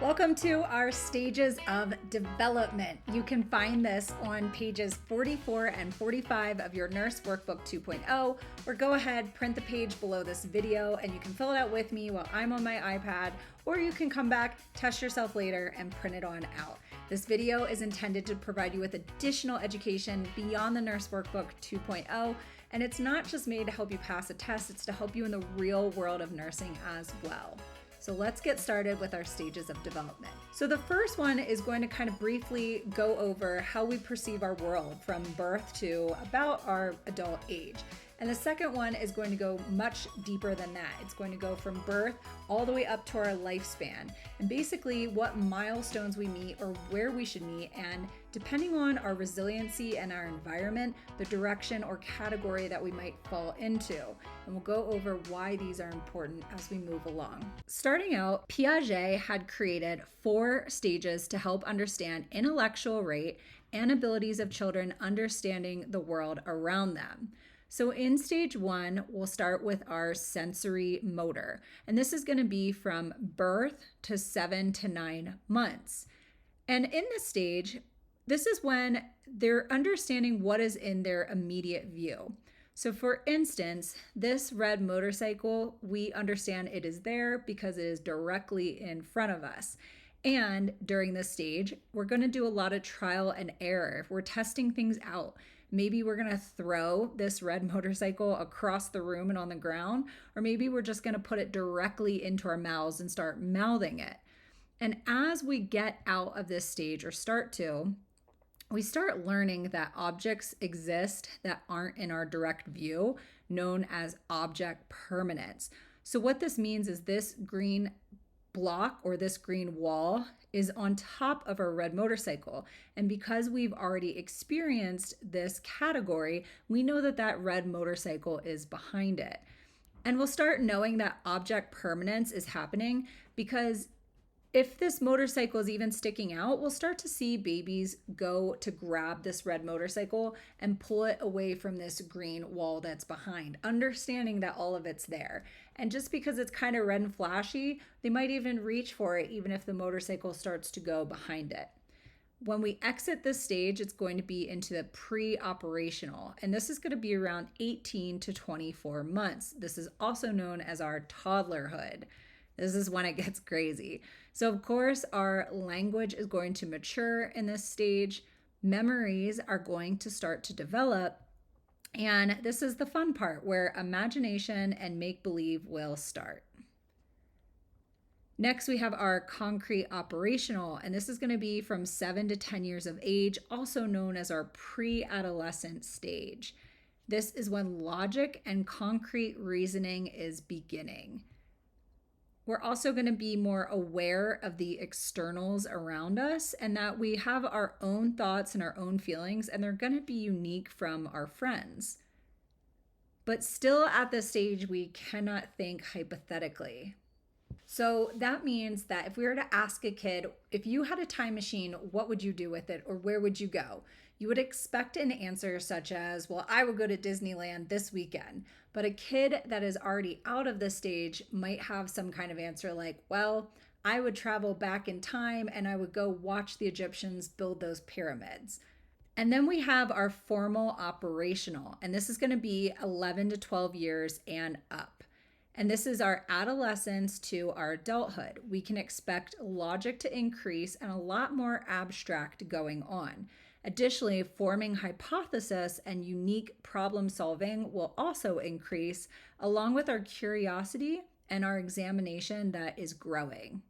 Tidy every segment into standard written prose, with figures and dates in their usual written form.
Welcome to our stages of development. You can find this on pages 44 and 45 of your Nurse Workbook 2.0, or go ahead, print the page below this video, and you can fill it out with me while I'm on my iPad, or you can come back, test yourself later, and print it on out. This video is intended to provide you with additional education beyond the Nurse Workbook 2.0, and it's not just made to help you pass a test, it's to help you in the real world of nursing as well. So let's get started with our stages of development. So the first one is going to kind of briefly go over how we perceive our world from birth to about our adult age. And the second one is going to go much deeper than that. It's going to go from birth all the way up to our lifespan, and basically what milestones we meet or where we should meet, and depending on our resiliency and our environment, the direction or category that we might fall into. And we'll go over why these are important as we move along. Starting out, Piaget had created 4 stages to help understand intellectual rate and abilities of children understanding the world around them. So in stage 1, we'll start with our sensory motor, and this is going to be from birth to 7 to 9 months. And in this stage, this is when they're understanding what is in their immediate view. So for instance, this red motorcycle, we understand it is there because it is directly in front of us. And during this stage, we're going to do a lot of trial and error. If we're testing things out, maybe we're going to throw this red motorcycle across the room and on the ground, or maybe we're just going to put it directly into our mouths and start mouthing it. And as we get out of this stage, or start to, we start learning that objects exist that aren't in our direct view, known as object permanence. So what this means is this green block or this green wall is on top of our red motorcycle. And because we've already experienced this category, we know that that red motorcycle is behind it. And we'll start knowing that object permanence is happening because if this motorcycle is even sticking out, we'll start to see babies go to grab this red motorcycle and pull it away from this green wall that's behind, understanding that all of it's there. And just because it's kind of red and flashy, they might even reach for it, even if the motorcycle starts to go behind it. When we exit this stage, it's going to be into the pre-operational, and this is going to be around 18 to 24 months. This is also known as our toddlerhood. This is when it gets crazy. So of course, our language is going to mature in this stage. Memories are going to start to develop. And this is the fun part where imagination and make-believe will start. Next, we have our concrete operational, and this is going to be from 7 to 10 years of age, also known as our pre-adolescent stage. This is when logic and concrete reasoning is beginning. We're also going to be more aware of the externals around us and that we have our own thoughts and our own feelings, and they're going to be unique from our friends. But still at this stage, we cannot think hypothetically. So that means that if we were to ask a kid, if you had a time machine, what would you do with it, or where would you go? You would expect an answer such as, well, I would go to Disneyland this weekend. But a kid that is already out of this stage might have some kind of answer like, well, I would travel back in time and I would go watch the Egyptians build those pyramids. And then we have our formal operational, and this is going to be 11 to 12 years and up. And this is our adolescence to our adulthood. We can expect logic to increase and a lot more abstract going on. Additionally, forming hypothesis and unique problem solving will also increase, along with our curiosity and our examination that is growing.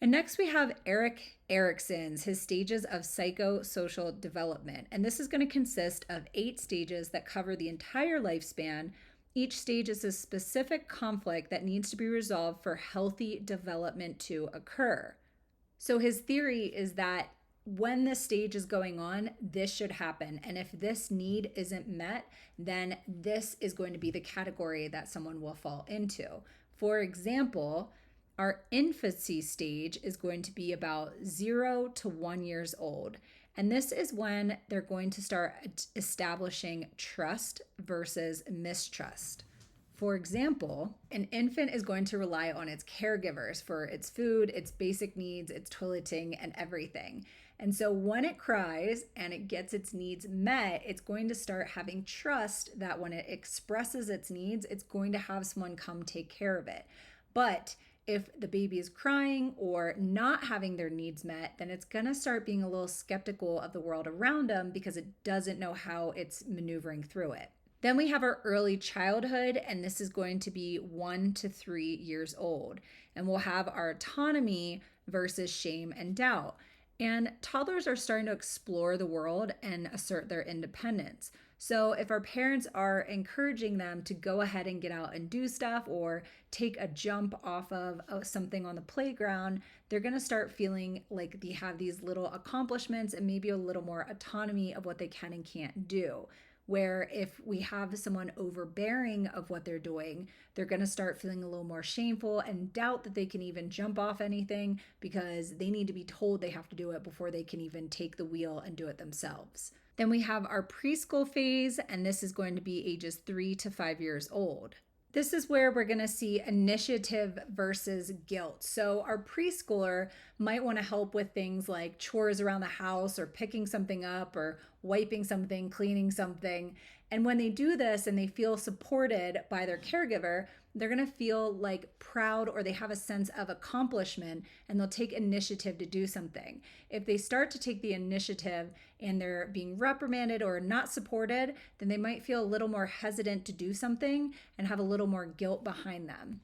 And next we have Erik Erikson's, his stages of psychosocial development. And this is going to consist of 8 stages that cover the entire lifespan. Each stage is a specific conflict that needs to be resolved for healthy development to occur. So his theory is that when this stage is going on, this should happen. And if this need isn't met, then this is going to be the category that someone will fall into. For example, our infancy stage is going to be about 0 to 1 years old. And this is when they're going to start establishing trust versus mistrust. For example, an infant is going to rely on its caregivers for its food, its basic needs, its toileting, and everything. And so when it cries and it gets its needs met, it's going to start having trust that when it expresses its needs, it's going to have someone come take care of it. But if the baby is crying or not having their needs met, then it's going to start being a little skeptical of the world around them because it doesn't know how it's maneuvering through it. Then we have our early childhood, and this is going to be 1 to 3 years old. And we'll have our autonomy versus shame and doubt. And toddlers are starting to explore the world and assert their independence. So if our parents are encouraging them to go ahead and get out and do stuff or take a jump off of something on the playground, they're going to start feeling like they have these little accomplishments and maybe a little more autonomy of what they can and can't do. Where if we have someone overbearing of what they're doing, they're going to start feeling a little more shameful and doubt that they can even jump off anything because they need to be told they have to do it before they can even take the wheel and do it themselves. Then we have our preschool phase, and this is going to be ages 3 to 5 years old. This is where we're going to see initiative versus guilt. So our preschooler might want to help with things like chores around the house or picking something up or wiping something, cleaning something. And when they do this and they feel supported by their caregiver, they're going to feel like proud or they have a sense of accomplishment and they'll take initiative to do something. If they start to take the initiative and they're being reprimanded or not supported, then they might feel a little more hesitant to do something and have a little more guilt behind them.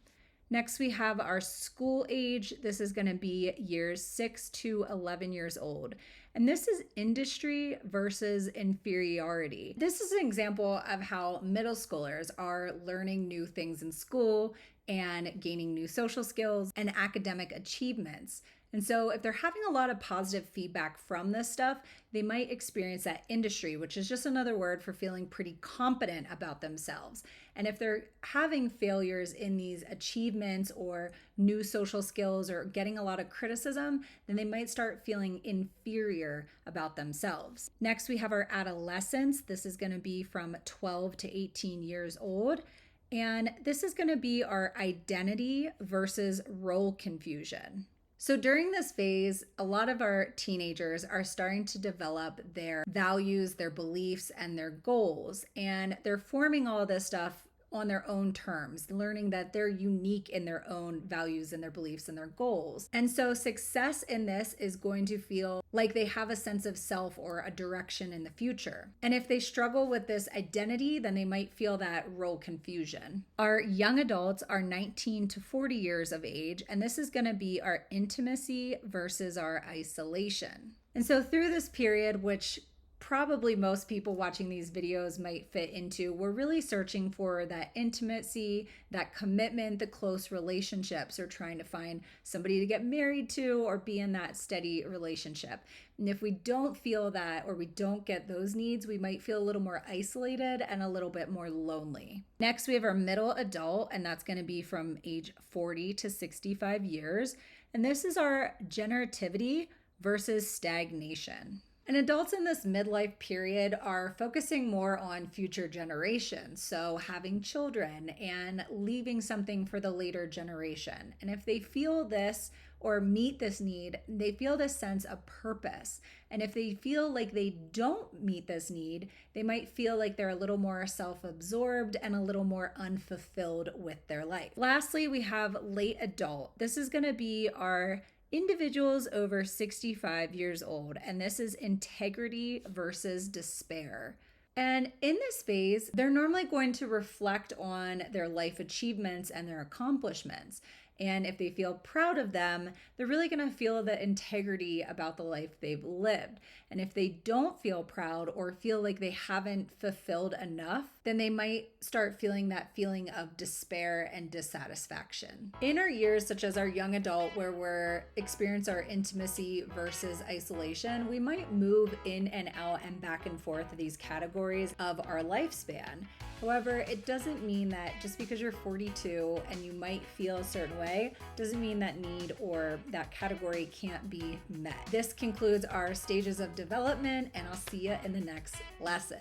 Next, we have our school age. This is going to be years 6 to 11 years old. And this is industry versus inferiority. This is an example of how middle schoolers are learning new things in school and gaining new social skills and academic achievements. And so if they're having a lot of positive feedback from this stuff, they might experience that industry, which is just another word for feeling pretty confident about themselves. And if they're having failures in these achievements or new social skills or getting a lot of criticism, then they might start feeling inferior about themselves. Next, we have our adolescence. This is going to be from 12 to 18 years old. And this is going to be our identity versus role confusion. So during this phase, a lot of our teenagers are starting to develop their values, their beliefs, and their goals. And they're forming all of this stuff on their own terms, learning that they're unique in their own values and their beliefs and their goals. And so success in this is going to feel like they have a sense of self or a direction in the future. And if they struggle with this identity, then they might feel that role confusion. Our young adults are 19 to 40 years of age, and this is going to be our intimacy versus our isolation. And so through this period, which probably most people watching these videos might fit into, we're really searching for that intimacy, that commitment, the close relationships, or trying to find somebody to get married to or be in that steady relationship. And if we don't feel that or we don't get those needs, we might feel a little more isolated and a little bit more lonely. Next, we have our middle adult, and that's going to be from age 40 to 65 years. And this is our generativity versus stagnation. And adults in this midlife period are focusing more on future generations, so having children and leaving something for the later generation. And if they feel this or meet this need, they feel this sense of purpose. And if they feel like they don't meet this need, they might feel like they're a little more self-absorbed and a little more unfulfilled with their life. Lastly, we have late adult. This is going to be our individuals over 65 years old, and this is integrity versus despair. And in this phase, they're normally going to reflect on their life achievements and their accomplishments. And if they feel proud of them, they're really going to feel the integrity about the life they've lived. And if they don't feel proud or feel like they haven't fulfilled enough, then they might start feeling that feeling of despair and dissatisfaction. In our years, such as our young adult, where we're experience our intimacy versus isolation, we might move in and out and back and forth these categories of our lifespan. However, it doesn't mean that just because you're 42 and you might feel a certain way, doesn't mean that need or that category can't be met. This concludes our stages of development, and I'll see you in the next lesson.